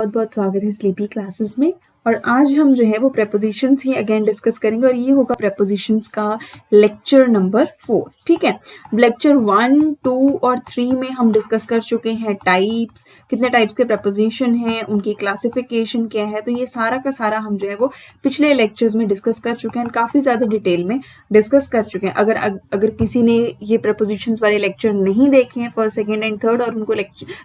बहुत बहुत स्वागत है स्लीपी क्लासेस में। और आज हम जो है वो प्रेपोजिशंस ही अगेन डिस्कस करेंगे और ये होगा प्रेपोजिशंस का लेक्चर नंबर 4। ठीक है, लेक्चर 1, 2 और 3 में हम डिस्कस कर चुके हैं टाइप्स, कितने टाइप्स के प्रेपोजिशन हैं, उनकी क्लासिफिकेशन क्या है। तो ये सारा का सारा हम जो है वो पिछले लेक्चर्स में डिस्कस कर चुके हैं, काफ़ी ज़्यादा डिटेल में डिस्कस कर चुके हैं। अगर किसी ने ये प्रेपोजिशंस वाले लेक्चर नहीं देखे हैं फर्स्ट, सेकेंड एंड थर्ड और उनको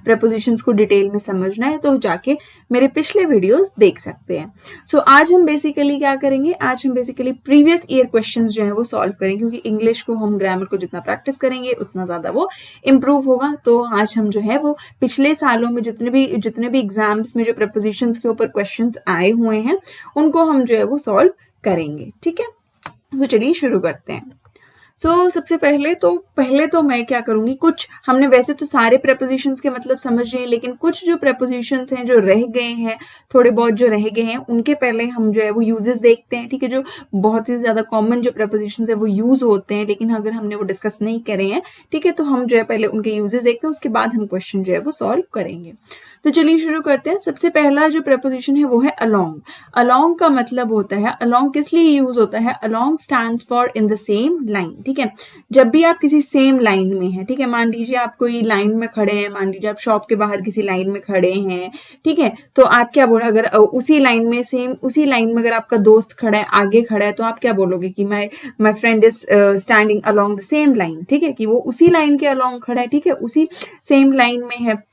प्रेपोजिशंस को डिटेल में समझना है तो जाके मेरे पिछले वीडियोस देख सकते हैं। सो आज हम बेसिकली क्या करेंगे, आज हम बेसिकली प्रीवियस ईयर क्वेश्चंस जो है वो सॉल्व करेंगे, क्योंकि इंग्लिश को हम ग्रामर को जितना प्रैक्टिस करेंगे उतना ज्यादा वो इम्प्रूव होगा। तो आज हम जो है वो पिछले सालों में जितने भी एग्जाम्स में जो प्रेपोजिशंस के ऊपर क्वेश्चंस आए हुए हैं उनको हम जो है वो सॉल्व करेंगे। ठीक है, तो चलिए शुरू करते हैं। सबसे पहले तो मैं क्या करूंगी, कुछ हमने वैसे तो सारे प्रेपोजिशंस के मतलब समझ लिए, लेकिन कुछ जो प्रेपोजिशंस हैं जो रह गए हैं, थोड़े बहुत जो रह गए हैं उनके पहले हम जो है वो यूजेस देखते हैं। ठीक है, जो बहुत ही ज्यादा कॉमन जो प्रेपोजिशंस है वो यूज होते हैं, लेकिन अगर हमने वो डिस्कस नहीं करे हैं, ठीक है, तो हम जो है पहले उनके यूजेस देखते हैं, उसके बाद हम क्वेश्चन जो है वो सॉल्व करेंगे। तो चलिए शुरू करते हैं। सबसे पहला जो प्रेपोजिशन है वो है अलोंग। अलोंग का मतलब होता है, अलोंग किस लिए यूज होता है, along stands for in the same line. ठीक है, जब भी आप किसी सेम लाइन में हैं, ठीक है, मान लीजिए आप कोई लाइन में खड़े हैं, मान लीजिए आप शॉप के बाहर किसी लाइन में खड़े हैं, ठीक है, तो आप क्या बोल, अगर उसी लाइन में अगर आपका दोस्त खड़ा है, आगे खड़ा है, तो आप क्या बोलोगे कि my friend is standing along the same line. ठीक है, कि वो उसी लाइन के अलोंग खड़ा है, ठीक है, उसी सेम लाइन में है।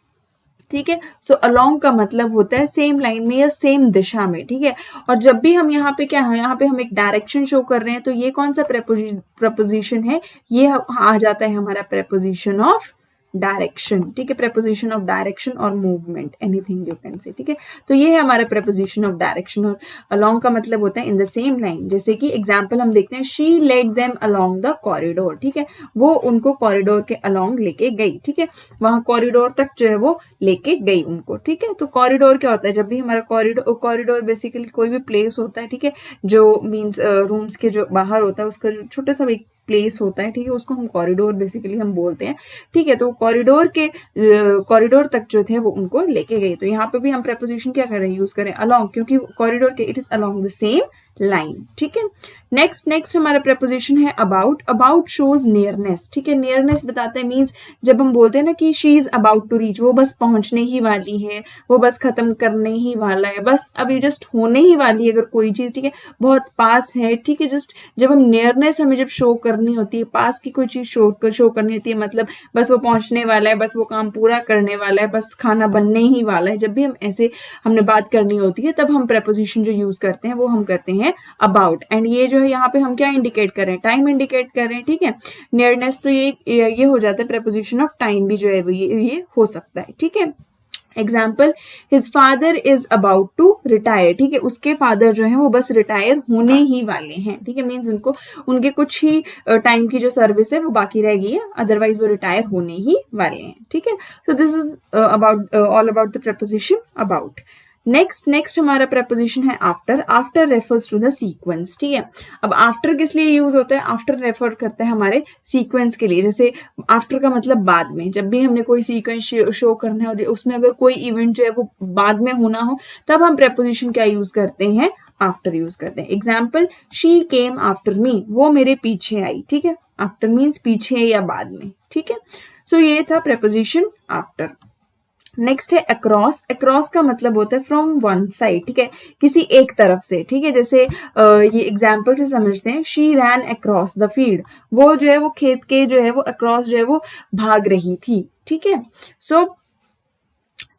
ठीक है, सो अलोंग का मतलब होता है सेम लाइन में या सेम दिशा में। ठीक है, और जब भी हम यहाँ पे क्या है, यहाँ पे हम एक डायरेक्शन शो कर रहे हैं, तो ये कौन सा प्रपोजिशन है, ये आ जाता है हमारा प्रपोजिशन ऑफ डायरेक्शन। ठीक है, प्रपोजिशन ऑफ डायरेक्शन और movement, anything you can say. ठीक है, तो ये है हमारा प्रपोजिशन ऑफ डायरेक्शन। और अलोंग का मतलब होता है इन द सेम लाइन। जैसे कि एग्जांपल हम देखते हैं, she led them along the corridor. ठीक है, वो उनको कॉरिडोर के अलोंग लेके गई। ठीक है, वहां कॉरिडोर तक जो है वो लेके गई उनको। ठीक है, तो कॉरिडोर क्या होता है, जब भी हमारा कॉरिडोर बेसिकली कोई भी प्लेस होता है, ठीक है, जो मीन्स रूम्स के जो बाहर होता है उसका जो छोटा सा एक प्लेस होता है, ठीक है, उसको हम कॉरिडोर बेसिकली हम बोलते हैं। ठीक है, तो कॉरिडोर तक जो थे वो उनको लेके गए। तो यहाँ पे भी हम प्रपोजिशन क्या कर रहे हैं, यूज करें अलोंग, क्योंकि कॉरिडोर के it is along the same line. ठीक है, नेक्स्ट हमारा प्रपोजिशन है अबाउट। About shows nearness. ठीक है, नियरनेस बताता है, मीन्स जब हम बोलते हैं ना कि she is about to reach, वो बस पहुंचने ही वाली है, वो बस खत्म करने ही वाला है, बस अभी जस्ट होने ही वाली है अगर कोई चीज, ठीक है, बहुत पास है। ठीक है, जस्ट जब हम नियरनेस हमें जब शो करनी होती है, पास की कोई चीज शो करनी होती है, मतलब बस वो पहुंचने वाला है, बस वो काम पूरा करने वाला है, बस खाना बनने ही वाला है, जब भी हम ऐसे हमने बात करनी होती है तब हम प्रपोजिशन जो यूज करते हैं वो हम करते हैं अबाउट। एंड ये जो है यहाँ पे हम क्या इंडिकेट कर रहे हैं, टाइम इंडिकेट कर रहे हैं। ठीक है, नियरनेस तो ये हो जाता है, प्रपोजिशन ऑफ टाइम भी जो है ये हो सकता है। ठीक है, example, his father is about to retire. ठीक है, उसके फादर जो है वो बस रिटायर होने ही वाले हैं। ठीक है, मीन्स उनके कुछ ही टाइम की जो सर्विस है वो बाकी रह गई है, अदरवाइज वो रिटायर होने ही वाले हैं। ठीक है, so this is about all about the preposition about. Next हमारा प्रपोजिशन है after. After refers to the sequence. ठीक है, अब आफ्टर किस लिए यूज होता है, आफ्टर रेफर करता है हमारे सीक्वेंस के लिए। जैसे आफ्टर का मतलब बाद में, जब भी हमने कोई सीक्वेंस शो करना हो, उसमें अगर कोई इवेंट जो है वो बाद में होना हो, तब हम प्रपोजिशन क्या यूज करते हैं, आफ्टर यूज करते हैं। Example, she came after me, वो मेरे पीछे आई। ठीक है, आफ्टर मीन्स पीछे या बाद में। ठीक है, सो ये था प्रपोजिशन आफ्टर। नेक्स्ट है अक्रॉस। अक्रॉस का मतलब होता है फ्रॉम वन साइड। ठीक है, किसी एक तरफ से। ठीक है, जैसे ये एग्जाम्पल से समझते हैं, she rain across the field, वो जो है वो खेत के जो है वो अक्रॉस जो है वो भाग रही थी। ठीक है, सो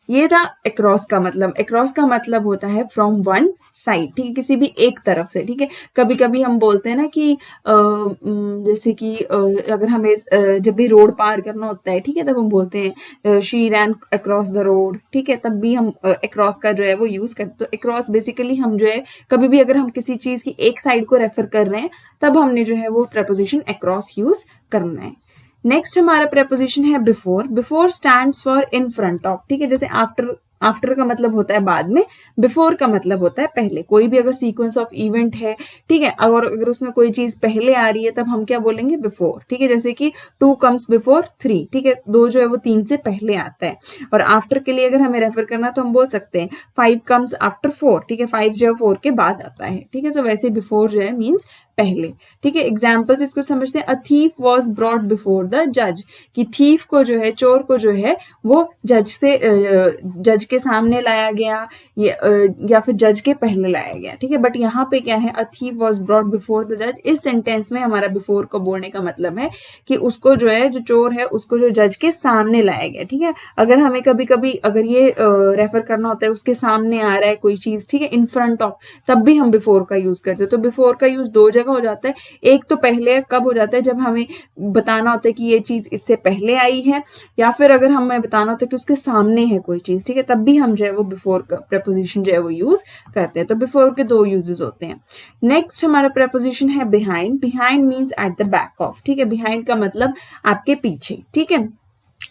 ये था अक्रॉस का मतलब। अक्रॉस का मतलब होता है फ्रॉम वन साइड। ठीक है, किसी भी एक तरफ से। ठीक है, कभी कभी हम बोलते हैं ना कि जैसे कि अगर हमें जब भी रोड पार करना होता है, ठीक है, तब हम बोलते हैं she rain across the road. ठीक है, तब भी हम अक्रॉस का जो है वो यूज करते हैं। तो अक्रॉस बेसिकली हम जो है कभी भी अगर हम किसी चीज की एक साइड को रेफर कर रहे हैं तब हमने जो है वो प्रपोजिशन अक्रॉस यूज करना है। नेक्स्ट हमारा प्रपोजिशन है before. Before stands for in front of. ठीक है, जैसे आफ्टर आफ्टर का मतलब होता है बाद में, बिफोर का मतलब होता है पहले। कोई भी अगर सीक्वेंस ऑफ इवेंट है, ठीक है, अगर उसमें कोई चीज पहले आ रही है तब हम क्या बोलेंगे, बिफोर, ठीक है। जैसे कि 2 कम्स बिफोर 3, ठीक है, 2 जो है वो 3 से पहले आता है। और आफ्टर के लिए अगर हमें रेफर करना तो हम बोल सकते हैं 5 कम्स आफ्टर 4, ठीक है, 5 जो है 4 के बाद आता है, ठीक है। तो वैसे बिफोर जो है मीन्स पहले, ठीक है। एग्जाम्पल्स इसको समझते हैं। A thief was brought before the जज, कि थीफ को जो है, चोर को जो है वो जज के सामने लाया गया, या फिर जज के पहले लाया गया, ठीक है। बट यहाँ पे क्या है, a thief was brought before the जज, इस सेंटेंस में हमारा बिफोर को बोलने का मतलब है कि उसको जो है, जो चोर है उसको जो जज के सामने लाया गया, ठीक है। अगर हमें कभी कभी अगर ये रेफर करना होता है उसके सामने आ रहा है कोई चीज, ठीक है, इन फ्रंट ऑफ, तब भी हम बिफोर का यूज करते हैं। तो बिफोर का यूज दो जगह हो जाता है। एक तो पहले कब हो जाता है, जब हमें बताना होता है कि ये चीज इससे पहले आई है, या फिर अगर हमें बताना होता है कि उसके सामने है कोई चीज, ठीक है, तब भी हम जो है वो बिफोर का प्रेपोजिशन जो है वो यूज करते हैं। तो बिफोर के दो यूजेस होते हैं। नेक्स्ट हमारा प्रेपोजिशन है behind. Behind means at the back of, ठीक है। बिहाइंड का मतलब आपके पीछे, ठीक है।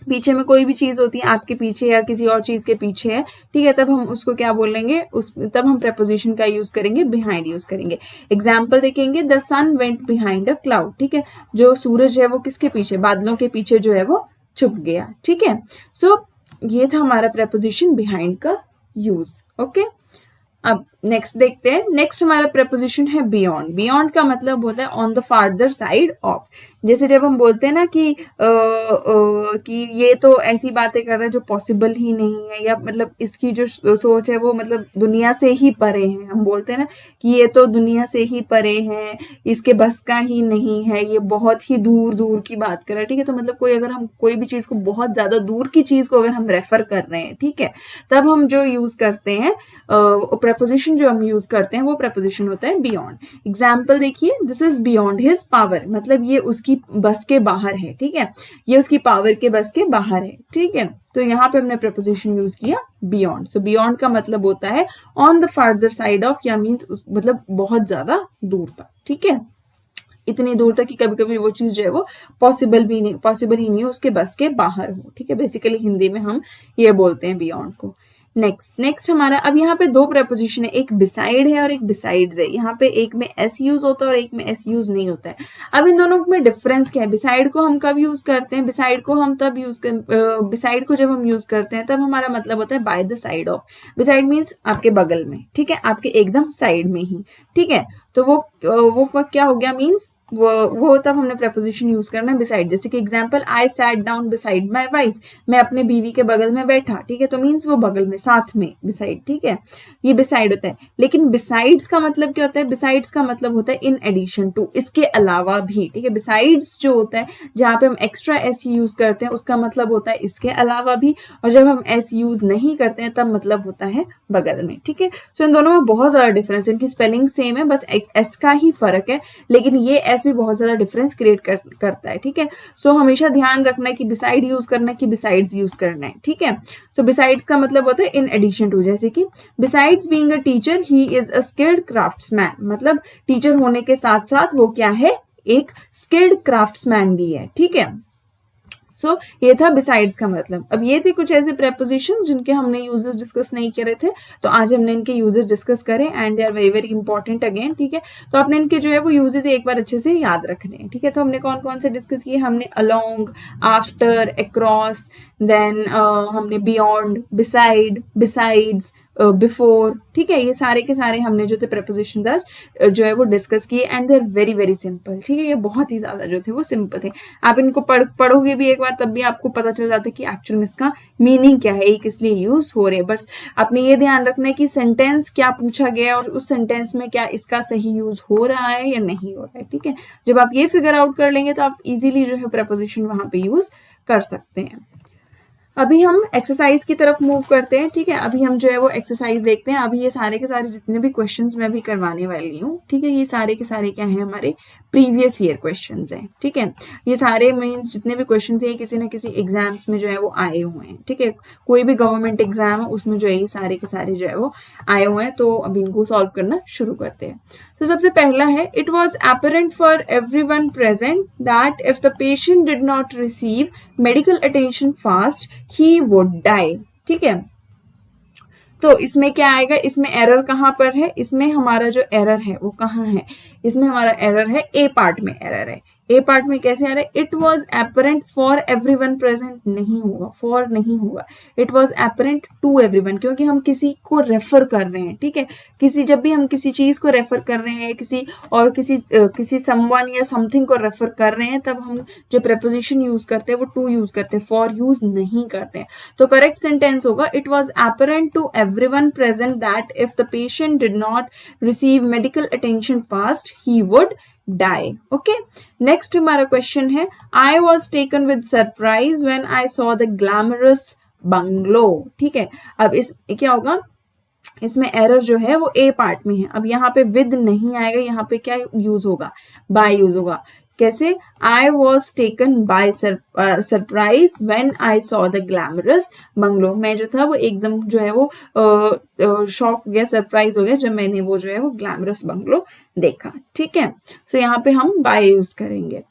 पीछे में कोई भी चीज होती है आपके पीछे या किसी और चीज के पीछे है, ठीक है, तब हम उसको क्या बोलेंगे, तब हम प्रेपोजिशन का यूज करेंगे, बिहाइंड यूज करेंगे। एग्जाम्पल देखेंगे, the sun went behind a cloud, ठीक है, जो सूरज है वो किसके पीछे, बादलों के पीछे जो है वो छुप गया, ठीक है। सो ये था हमारा प्रेपोजिशन बिहाइंड का यूज, ओके। अब नेक्स्ट देखते हैं। नेक्स्ट हमारा प्रेपोजिशन है बियॉन्ड। बियॉन्ड का मतलब होता है on the farther side of. जैसे जब हम बोलते हैं ना कि ये तो ऐसी बातें कर रहा है जो पॉसिबल ही नहीं है, या मतलब इसकी जो सोच है वो मतलब दुनिया से ही परे है। हम बोलते हैं ना कि ये तो दुनिया से ही परे है, इसके बस का ही नहीं है, ये बहुत ही दूर दूर की बात कर रहा है, ठीक है। तो मतलब कोई अगर हम कोई भी चीज को, बहुत ज्यादा दूर की चीज को अगर हम रेफर कर रहे हैं, ठीक है, तब हम जो यूज करते हैं प्रपोजिशन जो हम यूज करते हैं वो प्रपोजिशन होता है बियॉन्ड। एग्जाम्पल देखिए, this is beyond his power, मतलब ये उसकी बस के बाहर है, ठीक है, ये उसकी पावर के बस के बाहर है, ठीक है। तो यहाँ पे हमने प्रपोजिशन यूज किया बियॉन्ड। सो बियॉन्ड का मतलब होता है on the farther side of, या मीन्स मतलब बहुत ज्यादा दूर तक, ठीक है, इतनी दूर तक कि कभी कभी वो चीज जो है वो पॉसिबल ही नहीं है, उसके बस के बाहर हो, ठीक है। बेसिकली हिंदी में हम ये बोलते हैं बियॉन्ड को। नेक्स्ट हमारा, अब यहाँ पे दो प्रेपोजिशन है, एक बिसाइड है और एक बिसाइड्स है। यहाँ पे एक में एस यूज होता है और एक में एस यूज नहीं होता है। अब इन दोनों में डिफरेंस क्या है? बिसाइड को हम कब यूज करते हैं? बिसाइड को हम तब यूज बिसाइड को जब हम यूज करते हैं तब हमारा मतलब होता है by the side of. Beside means आपके बगल में, ठीक है, आपके एकदम साइड में ही, ठीक है। तो वो क्या हो गया, मीन्स वो तब हमने प्रेपोजिशन यूज करना है बिसाइड। जैसे कि example, I sat down beside my wife, मैं अपने बीवी के बगल में बैठा, ठीक है, तो मीन्स वो बगल में, साथ में, बिसाइड, ठीक है, ये बिसाइड होता है। लेकिन बिसाइड्स का मतलब क्या होता है? बिसाइड्स का मतलब होता है इन एडिशन टू, इसके अलावा भी, ठीक है। बिसाइड्स जो होता है जहाँ पे हम एक्स्ट्रा एस यूज करते हैं उसका मतलब होता है इसके अलावा भी, और जब हम एस यूज नहीं करते हैं तब मतलब होता है बगल में, ठीक है। सो इन दोनों में बहुत ज्यादा डिफरेंस है, इनकी स्पेलिंग सेम है, बस एस का ही फर्क है, लेकिन ये एस भी बहुत ज्यादा डिफरेंस क्रिएट करता है, ठीक है। सो हमेशा ध्यान रखना है कि बिसाइड यूज करना है कि बिसाइड्स यूज करना है, ठीक है। सो बिसाइड्स का मतलब होता है इन एडिशन टू, जैसे कि besides being a teacher he is a skilled craftsman, मतलब टीचर होने के साथ साथ वो क्या है? एक स्किल्ड क्राफ्ट्समैन भी है, ठीक है। सो ये था बिसाइड्स का मतलब। अब ये थे कुछ ऐसे प्रेपोजिशंस जिनके हमने यूजेस डिस्कस नहीं करे थे, तो आज हमने इनके यूजेस डिस्कस करे and they are very very important again, ठीक है। तो आपने इनके जो है वो यूजेस एक बार अच्छे से याद रखने हैं, ठीक है। तो हमने कौन कौन से डिस्कस किए? हमने अलोंग, आफ्टर, अक्रॉस, देन हमने बियॉन्ड, बिसाइड, बिसाइड्स, बिफोर, ठीक है। ये सारे के सारे हमने जो थे प्रेपोजिशंस आज जो है वो डिस्कस किए and they are very very simple, ठीक है। ये बहुत ही ज्यादा जो थे वो सिंपल थे। आप इनको पढ़ोगे भी एक बार तब भी आपको पता चल जाता है कि एक्चुअल में इसका मीनिंग क्या है, ये किस लिए यूज हो रहे हैं। बस आपने ये ध्यान रखना है कि सेंटेंस क्या पूछा गया है और उस सेंटेंस में क्या इसका सही यूज हो रहा है या नहीं हो रहा है, ठीक है। जब आप ये फिगर आउट कर लेंगे तो आप इजीली जो है प्रेपोजिशन वहां पे यूज कर सकते हैं। अभी हम एक्सरसाइज की तरफ मूव करते हैं, ठीक है। अभी हम जो है वो एक्सरसाइज देखते हैं। अभी ये सारे के सारे जितने भी क्वेश्चंस मैं अभी करवाने वाली हूँ, ठीक है, ये सारे के सारे क्या है? हमारे प्रीवियस ईयर क्वेश्चंस हैं, ठीक है। ये सारे मीन्स जितने भी क्वेश्चंस हैं किसी ना किसी एग्जाम्स में जो है वो आए हुए हैं, ठीक है। कोई भी गवर्नमेंट एग्जाम है उसमें जो है ये सारे के सारे जो है वो आए हुए हैं। तो अभी इनको सॉल्व करना शुरू करते हैं। तो सबसे पहला है, it was apparent for everyone present that if the patient did not receive medical attention fast, he would die, ठीक है। तो इसमें क्या आएगा, इसमें एरर कहाँ पर है, इसमें हमारा जो एरर है वो कहाँ है, इसमें हमारा एरर है ए पार्ट में एरर है। ए पार्ट में कैसे आ रहा है, it was apparent for everyone present, नहीं होगा, फॉर नहीं होगा, it was apparent to everyone, क्योंकि हम किसी को रेफर कर रहे हैं, ठीक है, किसी जब भी हम किसी चीज को रेफर कर रहे हैं, किसी और किसी समवन या समथिंग को रेफर कर रहे हैं, तब हम जो प्रेपोजिशन यूज करते हैं वो टू यूज करते हैं, फॉर यूज नहीं करते हैं। तो करेक्ट सेंटेंस होगा, it was apparent to everyone present that if the patient did not receive medical attention fast he would die. Okay, next हमारा क्वेश्चन है, I was taken with surprise when I saw the glamorous bungalow. ठीक है, अब इस क्या होगा, इसमें error जो है वो ए पार्ट में है। अब यहाँ पे विद नहीं आएगा, यहाँ पे क्या यूज होगा, बाय यूज होगा। कैसे, I was taken by surprise when I saw the glamorous bungalow, मैं जो था वो एकदम जो है वो शॉक हो गया, सरप्राइज हो गया जब मैंने वो जो है वो ग्लैमरस बंगलो देखा। ठीक है, सो यहाँ पे हम बाय यूज करेंगे।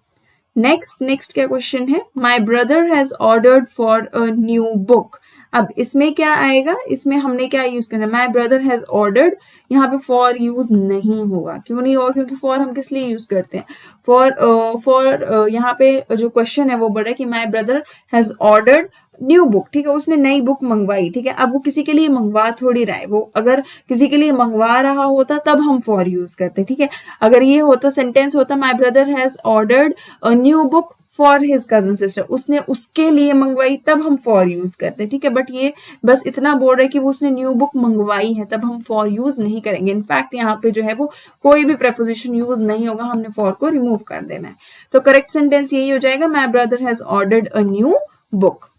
नेक्स्ट क्या क्वेश्चन है, माई brother has ordered for a new book. अब इसमें क्या आएगा, इसमें हमने क्या यूज करना है, माई ब्रदर हैज ऑर्डर्ड, यहाँ पे फॉर यूज नहीं होगा। क्यों नहीं होगा, क्योंकि फॉर हम किस लिए यूज करते हैं, फॉर यहाँ पे जो क्वेश्चन है वो बढ़ रहा है कि माई brother has ordered new book, ठीक है, उसने नई बुक मंगवाई, ठीक है। अब वो किसी के लिए मंगवा थोड़ी रहा है, वो अगर किसी के लिए मंगवा रहा होता तब हम फॉर यूज करते, ठीक है। अगर ये होता सेंटेंस होता, माई brother has ordered a new book for his cousin sister, उसने उसके लिए मंगवाई, तब हम फॉर यूज करते हैं, ठीक है। बट ये बस इतना बोल रहा है कि वो उसने न्यू बुक मंगवाई है, तब हम फॉर यूज नहीं करेंगे। इनफैक्ट यहाँ पे जो है वो कोई भी प्रेपोजिशन यूज नहीं होगा, हमने फॉर को रिमूव कर देना है। तो करेक्ट सेंटेंस यही हो जाएगा, my brother has ordered a new book.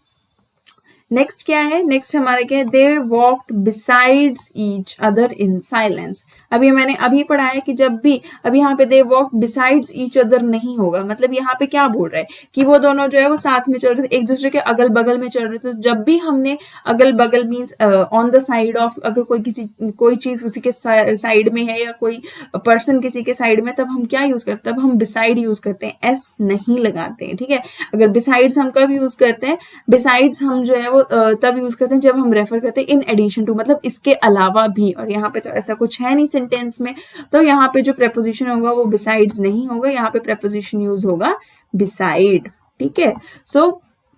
Next क्या है, नेक्स्ट हमारा क्या है, they walked besides each other in silence. अभी मैंने अभी पढ़ा है कि जब भी, अभी यहाँ पे दे वॉक्ड बिसाइड्स ईच अदर नहीं होगा, मतलब यहाँ पे क्या बोल रहा है कि वो दोनों जो है वो साथ में चल रहे थे, एक दूसरे के अगल बगल में चल रहे थे। जब भी हमने अगल बगल means on the side of, अगर कोई चीज किसी के साइड में है या कोई पर्सन किसी के साइड में, तब हम क्या यूज करते हैं, तब हम बिसाइड यूज करते हैं, एस नहीं लगाते हैं, ठीक है। अगर बिसाइड्स हम कब यूज करते हैं, बिसाइड्स हम जो है वो तब यूज करते हैं जब हम रेफर करते हैं इन एडिशन टू, मतलब इसके अलावा भी। और यहाँ पे तो ऐसा कुछ है नहीं सेंटेंस में, तो यहाँ पे जो प्रेपोजिशन होगा वो बिसाइड्स नहीं होगा, यहाँ पे प्रेपोजिशन यूज होगा बिसाइड, ठीक है। सो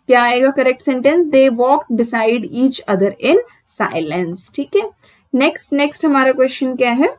क्या आएगा correct sentence, they walk beside each other in silence, ठीक है। नेक्स्ट हमारा क्वेश्चन क्या है,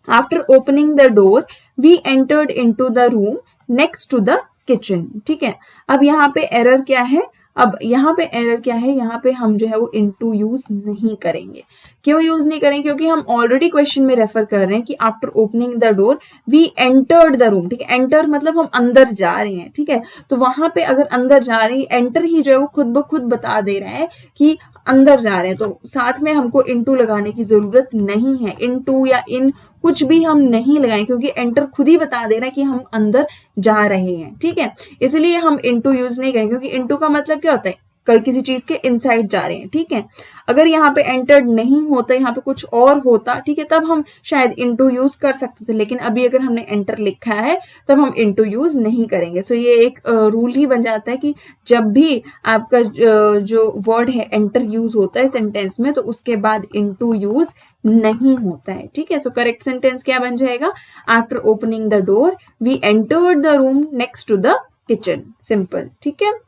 after opening the door we entered into the room next to the kitchen, ठीक है। अब यहाँ पे एरर क्या है, अब यहाँ पे एरर क्या है, यहाँ पे हम जो है वो इनटू यूज नहीं करेंगे। क्यों यूज नहीं करेंगे, क्योंकि हम ऑलरेडी क्वेश्चन में रेफर कर रहे हैं कि after opening the door we entered the room, ठीक है। एंटर मतलब हम अंदर जा रहे हैं, ठीक है। तो वहां पे अगर अंदर जा रहे हैं, एंटर ही जो है वो खुद ब खुद बता दे रहा है कि अंदर जा रहे हैं, तो साथ में हमको इनटू लगाने की जरूरत नहीं है। इनटू या इन कुछ भी हम नहीं लगाएं, क्योंकि एंटर खुद ही बता दे रहा है कि हम अंदर जा रहे हैं, ठीक है। इसलिए हम इनटू यूज नहीं करेंगे, क्योंकि इनटू का मतलब क्या होता है, किसी चीज के इनसाइड जा रहे हैं, ठीक है। अगर यहाँ पे एंटर्ड नहीं होता, यहाँ पे कुछ और होता, ठीक है, तब हम शायद इनटू यूज कर सकते थे, लेकिन अभी अगर हमने एंटर लिखा है तब हम इनटू यूज नहीं करेंगे। सो ये एक रूल ही बन जाता है कि जब भी आपका जो वर्ड है एंटर यूज होता है सेंटेंस में, तो उसके बाद इनटू यूज नहीं होता है, ठीक है। सो करेक्ट सेंटेंस क्या बन जाएगा, after opening the door we entered the room next to the kitchen, simple, ठीक है।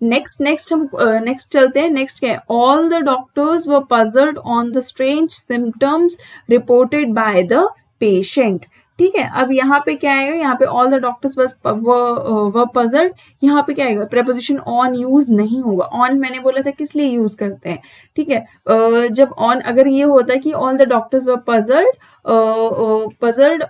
नेक्स्ट हम नेक्स्ट चलते हैं। नेक्स्ट क्या है, all the doctors were puzzled on the strange symptoms reported by the patient, ठीक है। अब यहाँ पे क्या आएगा, यहाँ पे all the doctors were puzzled, यहाँ पे क्या आएगा, प्रेपोजिशन ऑन यूज नहीं होगा। ऑन मैंने बोला था किस लिए यूज करते हैं, ठीक है। जब ऑन अगर ये होता है कि all the doctors were puzzled,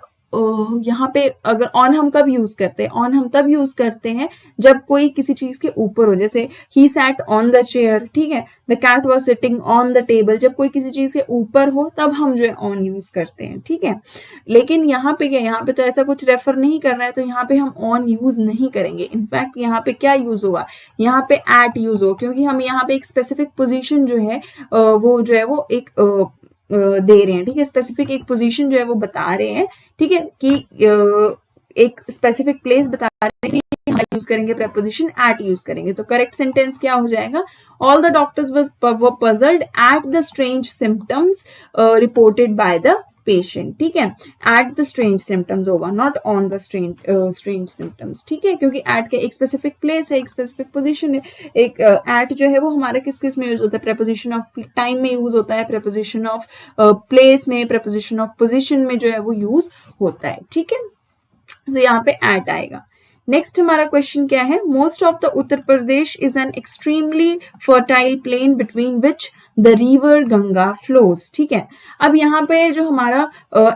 यहाँ पे अगर ऑन हम कब यूज करते हैं, ऑन हम तब यूज करते हैं जब कोई किसी चीज के ऊपर हो, जैसे ही सैट ऑन द चेयर, ठीक है, the cat was sitting on the table. जब कोई किसी चीज के ऊपर हो तब हम जो है ऑन यूज करते हैं, ठीक है। लेकिन यहाँ पे क्या, यहाँ पे तो ऐसा कुछ रेफर नहीं कर रहा है, तो यहाँ पे हम ऑन यूज नहीं करेंगे। इनफैक्ट यहाँ पे क्या यूज होगा, यहाँ पे एट यूज हो, क्योंकि हम यहाँ पे एक स्पेसिफिक पोजिशन जो है वो जो है वो एक दे रहे हैं, ठीक है। स्पेसिफिक एक पोजीशन जो है वो बता रहे हैं, ठीक है, कि एक स्पेसिफिक प्लेस बता रहे हैं, यूज करेंगे, preposition at यूज करेंगे। तो करेक्ट सेंटेंस क्या हो जाएगा? All the doctors were puzzled at the strange symptoms reported by the patient, ठीक है। एट द स्ट्रेंज सिम्टम्स होगा, not on the strange symptoms, ठीक है, क्योंकि एट के एक स्पेसिफिक प्लेस है, एक स्पेसिफिक पोजीशन है। एक एट जो है वो हमारे किस किस में यूज होता है? प्रेपोजिशन ऑफ टाइम में यूज होता है, प्रेपोजिशन ऑफ प्लेस में, प्रेपोजिशन ऑफ पोजीशन में जो है वो यूज होता है, ठीक है। तो यहाँ पे एट आएगा। नेक्स्ट हमारा क्वेश्चन क्या है? Most of the Uttar Pradesh is an extremely fertile plain between which the river Ganga flows, ठीक है। अब यहाँ पे जो हमारा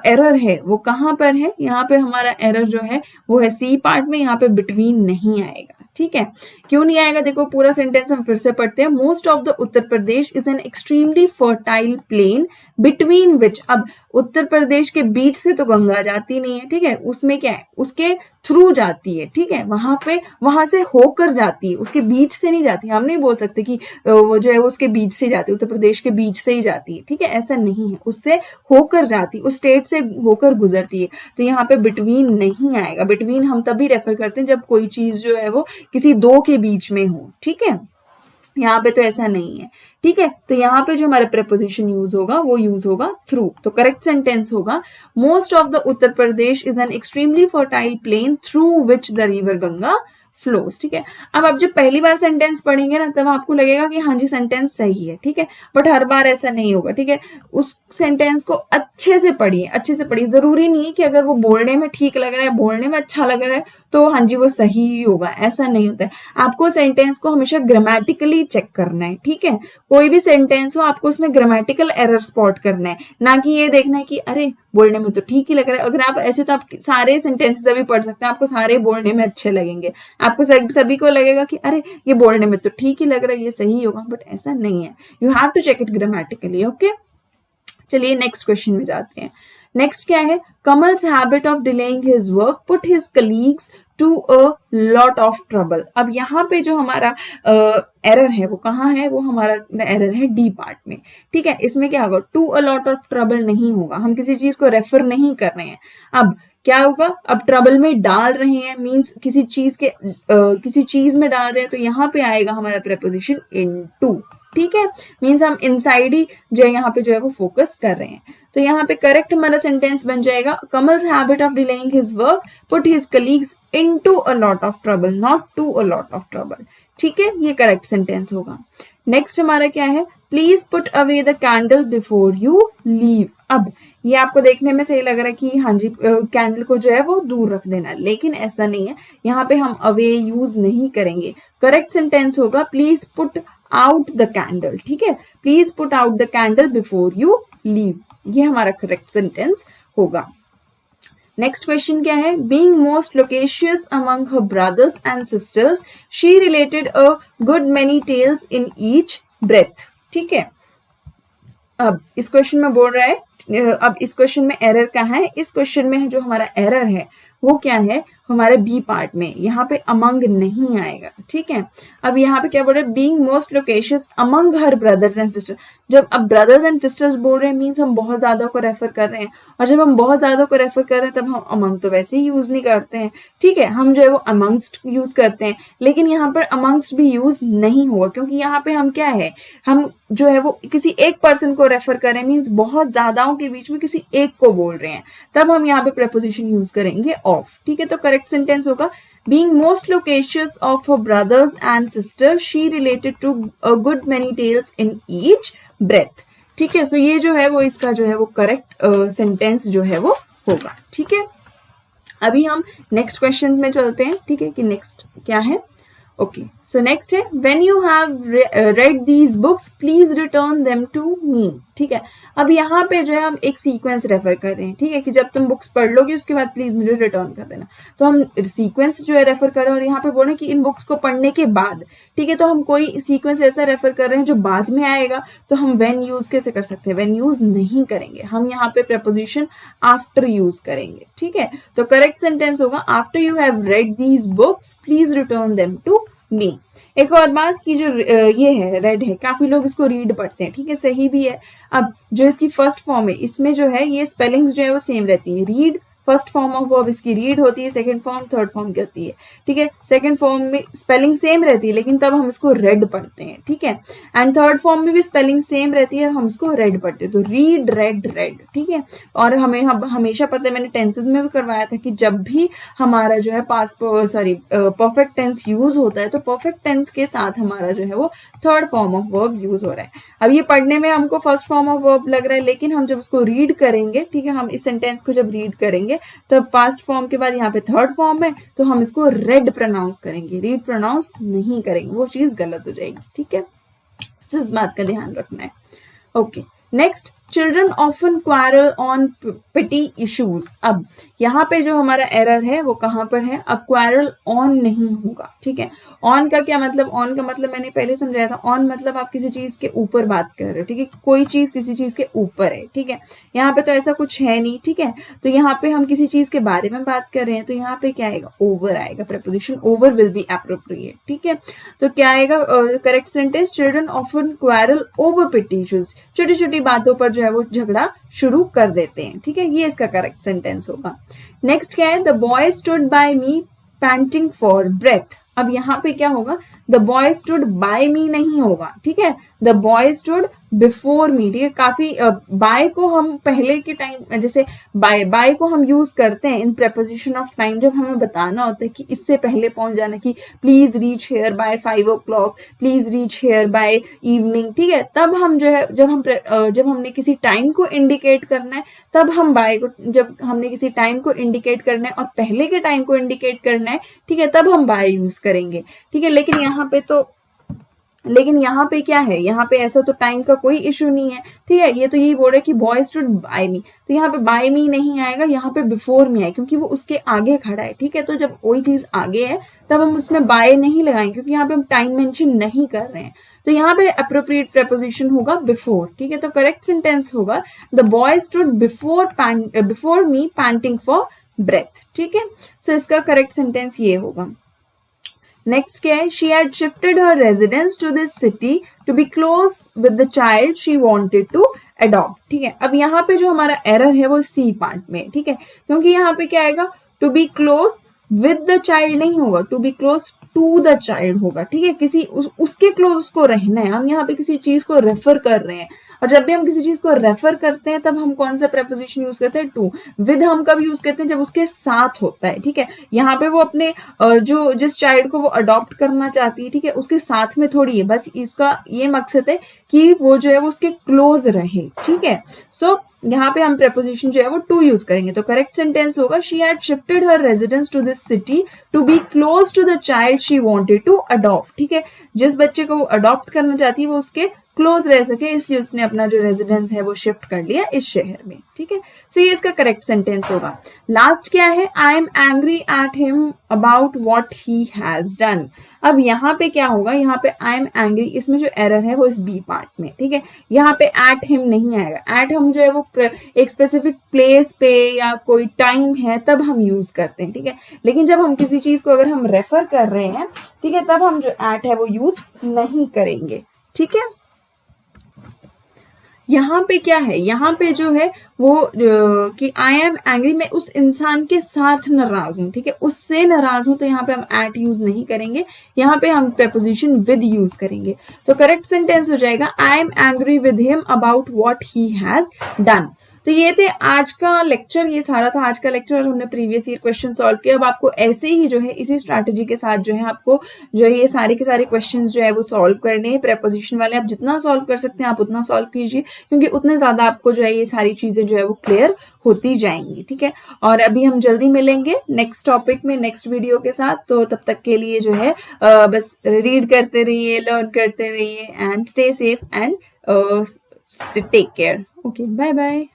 एरर है वो कहाँ पर है? यहाँ पे हमारा एरर जो है वो है सी पार्ट में, यहाँ पे बिटवीन नहीं आएगा, ठीक है। क्यों नहीं आएगा? देखो पूरा सेंटेंस हम फिर से पढ़ते हैं। Most of the Uttar Pradesh is an extremely fertile plain between which, अब उत्तर प्रदेश के बीच से तो गंगा जाती नहीं है, ठीक है, उसमें क्या है? उसके थ्रू जाती है, ठीक है, वहां से होकर जाती है, उसके बीच से नहीं जाती। हम नहीं बोल सकते कि वो जो है वो उसके बीच से जाती है, उत्तर प्रदेश के बीच से ही जाती है, ठीक है, ऐसा नहीं है, उससे होकर जाती, उस स्टेट से होकर गुजरती है। तो यहाँ पे बिटवीन नहीं आएगा। बिटवीन हम तभी रेफर करते हैं जब कोई चीज जो है वो किसी दो के बीच में हो, ठीक है, यहाँ पे तो ऐसा नहीं है, ठीक है। तो यहाँ पे जो हमारा प्रेपोजिशन यूज होगा वो यूज होगा थ्रू। तो करेक्ट सेंटेंस होगा most of the Uttar Pradesh is an extremely fertile plain through which the river Ganga flows, ठीक है। अब आप जब पहली बार सेंटेंस पढ़ेंगे ना तब आपको लगेगा कि हाँ जी सेंटेंस सही है, ठीक है, बट हर बार ऐसा नहीं होगा, ठीक है। उस सेंटेंस को अच्छे से पढ़िए, अच्छे से पढ़िए। जरूरी नहीं है कि अगर वो बोलने में ठीक लग रहा है, बोलने में अच्छा लग रहा है तो हाँ जी वो सही ही होगा, ऐसा नहीं होता है। आपको सेंटेंस को हमेशा ग्रामेटिकली चेक करना है, ठीक है। कोई भी सेंटेंस हो आपको उसमें ग्रामेटिकल एरर स्पॉट करना है, ना कि ये देखना है कि अरे बोलने में तो ठीक ही लग रहा है। अगर आप ऐसे तो आप सारे सेंटेंसेस अभी पढ़ सकते हैं, आपको सारे बोलने में अच्छे लगेंगे, आपको सभी को लगेगा कि अरे ये बोलने में तो ठीक ही लग रहा है, ये सही होगा, बट ऐसा नहीं है। You have to check it grammatically, okay. चलिए नेक्स्ट क्वेश्चन में जाते हैं। नेक्स्ट क्या है? Kamal's habit of delaying his work put his colleagues to a lot of trouble. अब यहाँ पे जो हमारा एरर है वो कहाँ है? वो हमारा एरर है डी पार्ट में, ठीक है। इसमें क्या होगा? To a lot of trouble नहीं होगा, हम किसी चीज को रेफर नहीं कर रहे हैं। अब क्या होगा? अब ट्रबल में डाल रहे हैं मींस किसी चीज में डाल रहे हैं, तो यहाँ पे आएगा हमारा प्रेपोजिशन इनटू, ठीक है, मींस हम इनसाइड ही जो है यहाँ पे जो है वो फोकस कर रहे हैं। तो यहाँ पे करेक्ट हमारा सेंटेंस बन जाएगा Kamal's habit of delaying his work put his colleagues into a lot of trouble, not to a lot of trouble, ठीक है, ये करेक्ट सेंटेंस होगा। नेक्स्ट हमारा क्या है? Please put away the candle before you leave. अब ये आपको देखने में सही लग रहा है कि हाँ जी कैंडल को जो है वो दूर रख देना, लेकिन ऐसा नहीं है। यहाँ पे हम अवे यूज नहीं करेंगे। करेक्ट सेंटेंस होगा please put out the candle, ठीक है, please put out the candle before you leave, ये हमारा करेक्ट सेंटेंस होगा। नेक्स्ट क्वेश्चन क्या है? Being most loquacious among her brothers and sisters she related a good many tales in each breath, ठीक है। अब इस क्वेश्चन में बोल रहा है, अब इस क्वेश्चन में एरर कहाँ है? इस क्वेश्चन में जो हमारा एरर है वो क्या है? हमारे बी पार्ट में, यहाँ पे अमंग नहीं आएगा, ठीक है। अब यहाँ पे क्या बोल रहे हैं? Being most loquacious among her brothers and sisters. जब अब ब्रदर्स एंड सिस्टर्स बोल रहे हैं मीन्स हम बहुत ज्यादा को रेफर कर रहे हैं, और जब हम बहुत ज्यादा को रेफर कर रहे हैं तब हम अमंग तो वैसे ही यूज नहीं करते हैं, ठीक है, हम जो है वो अमंगस्ट यूज करते हैं। लेकिन यहाँ पर अमंगस्ट भी यूज नहीं हुआ, क्योंकि यहाँ पे हम क्या है, हम जो है वो किसी एक पर्सन को रेफर कर रहे हैं, मीन्स बहुत ज्यादाओं के बीच में किसी एक को बोल रहे हैं, तब हम यहाँ पे प्रेपोजिशन यूज करेंगे ऑफ, ठीक है। तो करेक्ट सेंटेंस होगा being most loquacious of her brothers and sisters she related to a good many tales in each breath, ठीक है। सो ये जो है वो इसका जो है वो करेक्ट सेंटेंस जो है वो होगा, ठीक है। अभी हम नेक्स्ट क्वेश्चन में चलते हैं, ठीक है, कि नेक्स्ट क्या है। ओके, सो नेक्स्ट है when you have read these books please return them to me, ठीक है। अब यहाँ पे जो है हम एक सीक्वेंस रेफर कर रहे हैं, ठीक है, कि जब तुम बुक्स पढ़ लोगे उसके बाद प्लीज मुझे रिटर्न कर देना। तो हम सीक्वेंस जो है रेफर कर रहे हैं, और यहाँ पे बोल रहे हैं कि इन बुक्स को पढ़ने के बाद, ठीक है। तो हम कोई सीक्वेंस ऐसा रेफर कर रहे हैं जो बाद में आएगा, तो हम व्हेन यूज कैसे कर सकते हैं? व्हेन यूज नहीं करेंगे, हम यहाँ पे प्रेपोजिशन आफ्टर यूज करेंगे, ठीक है। तो करेक्ट सेंटेंस होगा after you have read these books please return them to me. एक और बात की जो ये है रेड है, काफी लोग इसको रीड पढ़ते हैं, ठीक है, सही भी है। अब जो इसकी फर्स्ट फॉर्म है इसमें जो है ये स्पेलिंग्स जो है वो सेम रहती है, read first form of verb इसकी रीड होती है, सेकंड फॉर्म, थर्ड फॉर्म की होती है, ठीक है। सेकंड फॉर्म में स्पेलिंग सेम रहती है लेकिन तब हम इसको रेड पढ़ते हैं, ठीक है। एंड थर्ड फॉर्म में भी स्पेलिंग सेम रहती है और हम इसको रेड पढ़ते हैं, तो रीड, रेड, रेड, ठीक है। और हमें हमेशा पता है, मैंने टेंसेज में भी करवाया था कि जब भी हमारा जो है परफेक्ट टेंस यूज होता है तो परफेक्ट टेंस के साथ हमारा जो है वो third form of verb use हो रहा है। अब ये पढ़ने में हमको फर्स्ट फॉर्म ऑफ वर्ब लग रहा है, लेकिन हम जब इसको रीड करेंगे, ठीक है, हम इस सेंटेंस को जब रीड करेंगे तब पास्ट फॉर्म के बाद यहाँ पे थर्ड फॉर्म है तो हम इसको रेड प्रोनाउंस करेंगे, रीड प्रोनाउंस नहीं करेंगे, वो चीज गलत हो जाएगी, ठीक है। तो इस बात का ध्यान रखना है। Okay, next, children often quarrel on petty issues. अब यहाँ पे जो हमारा एरर है वो कहाँ पर है, अब क्वारल ऑन नहीं होगा, ठीक है। ऑन का क्या मतलब, ऑन का मतलब मैंने पहले समझाया था, ऑन मतलब आप किसी चीज के ऊपर बात कर रहे हो, ठीक है, कोई चीज किसी चीज के ऊपर है, ठीक है। यहाँ पे तो ऐसा कुछ है नहीं, ठीक है, तो यहाँ पे हम किसी चीज के बारे में बात कर रहे हैं तो यहाँ पे क्या आएगा, ओवर आएगा, preposition over will be appropriate, ठीक है। तो क्या आएगा correct sentence, children often quarrel over petty issues, छोटी छोटी बातों पर जो है वो झगड़ा शुरू कर देते हैं, ठीक है, ये इसका करेक्ट सेंटेंस होगा। नेक्स्ट क्या है, the boy stood by me panting for breath. अब यहाँ पे क्या होगा, the boy stood by me नहीं होगा, ठीक है, the boy stood before me, ठीक है। काफी बाय को हम पहले के टाइम, जैसे बाय को हम यूज करते हैं इन प्रेपोजिशन ऑफ टाइम, जब हमें बताना होता है कि इससे पहले पहुंच जाना, कि please reach here by 5 o'clock, please reach here by evening, ठीक है। तब हम जो है जब हमने किसी टाइम को इंडिकेट करना है तब हम बाय को, जब हमने किसी टाइम को इंडिकेट करना है और पहले के टाइम को इंडिकेट करना है, ठीक है, तब हम बाय यूज करेंगे, ठीक है। लेकिन यहाँ पे क्या है, यहाँ पे ऐसा तो टाइम का कोई इशू नहीं है, ठीक है। ये तो यही बोल रहा है कि बॉय स्टूड बाय मी, तो यहाँ पे बाय मी नहीं आएगा, यहाँ पे बिफोर मी आएगा क्योंकि वो उसके आगे खड़ा है, ठीक है। तो जब कोई चीज आगे है तब हम उसमें बाय नहीं लगाएंगे क्योंकि यहाँ पे हम टाइम मेंशन नहीं कर रहे हैं, तो यहाँ पे अप्रोप्रिएट प्रेपोजिशन होगा बिफोर, ठीक है। तो करेक्ट सेंटेंस होगा, the boy stood before me panting for breath, ठीक है। सो इसका करेक्ट सेंटेंस ये होगा। नेक्स्ट क्या है, she had shifted her residence to this city to be close with the child she wanted to adopt, ठीक है। अब यहाँ पे जो हमारा एरर है वो सी पार्ट में, ठीक है, क्योंकि यहाँ पे क्या आएगा, to be close with the child नहीं होगा, to be close to the child होगा, ठीक है। किसी उसके क्लोज उसको रहना है, हम यहाँ पे किसी चीज को रेफर कर रहे हैं, और जब भी हम किसी चीज को रेफर करते हैं तब हम कौन सा प्रेपोजिशन यूज करते हैं, टू। विद हम कब यूज करते हैं, जब उसके साथ होता है, ठीक है। यहाँ पे वो अपने जो जिस चाइल्ड को वो अडॉप्ट करना चाहती है, ठीक है, उसके साथ में थोड़ी है, बस इसका ये मकसद है कि वो जो है वो उसके क्लोज रहे, ठीक है। सो यहाँ पे हम प्रेपोजिशन जो है वो टू यूज करेंगे, तो करेक्ट सेंटेंस होगा, she had shifted her residence to this city to be close to the child she wanted to adopt, ठीक है। जिस बच्चे को वो अडॉप्ट करना चाहती है वो उसके क्लोज रह सके, इसलिए उसने अपना जो रेजिडेंस है वो शिफ्ट कर लिया इस शहर में, ठीक है। सो ये इसका करेक्ट सेंटेंस होगा। लास्ट क्या है, I am angry at him about what he has done. अब यहाँ पे क्या होगा, यहाँ पे आई एम एंग्री, इसमें जो एरर है वो इस बी पार्ट में, ठीक है। यहाँ पे एट हिम नहीं आएगा, एट हम जो है वो एक स्पेसिफिक प्लेस पे या कोई टाइम है तब हम यूज करते हैं, ठीक है। लेकिन जब हम किसी चीज को अगर हम रेफर कर रहे हैं, ठीक है, तब हम जो एट है वो यूज नहीं करेंगे, ठीक है। यहाँ पे क्या है, यहाँ पे जो है वो कि आई एम एंग्री, मैं उस इंसान के साथ नाराज हूँ, ठीक है, उससे नाराज हूँ, तो यहाँ पे हम एट यूज नहीं करेंगे, यहाँ पे हम प्रेपोजिशन विद यूज करेंगे। तो करेक्ट सेंटेंस हो जाएगा, I am angry with him about what he has done. तो ये थे आज का लेक्चर, ये सारा था आज का लेक्चर और हमने प्रीवियस ईयर क्वेश्चन सॉल्व किया। अब आपको ऐसे ही जो है इसी स्ट्रैटेजी के साथ जो है आपको जो है ये सारे के सारे क्वेश्चंस जो है वो सॉल्व करने हैं, प्रेपोजिशन वाले। आप जितना सॉल्व कर सकते हैं आप उतना सॉल्व कीजिए, क्योंकि उतने ज्यादा आपको जो है ये सारी चीजें जो है वो क्लियर होती जाएंगी, ठीक है। और अभी हम जल्दी मिलेंगे नेक्स्ट टॉपिक में, नेक्स्ट वीडियो के साथ। तो तब तक के लिए जो है बस रीड करते रहिए, लर्न करते रहिए, and stay safe and take care. Okay, bye bye.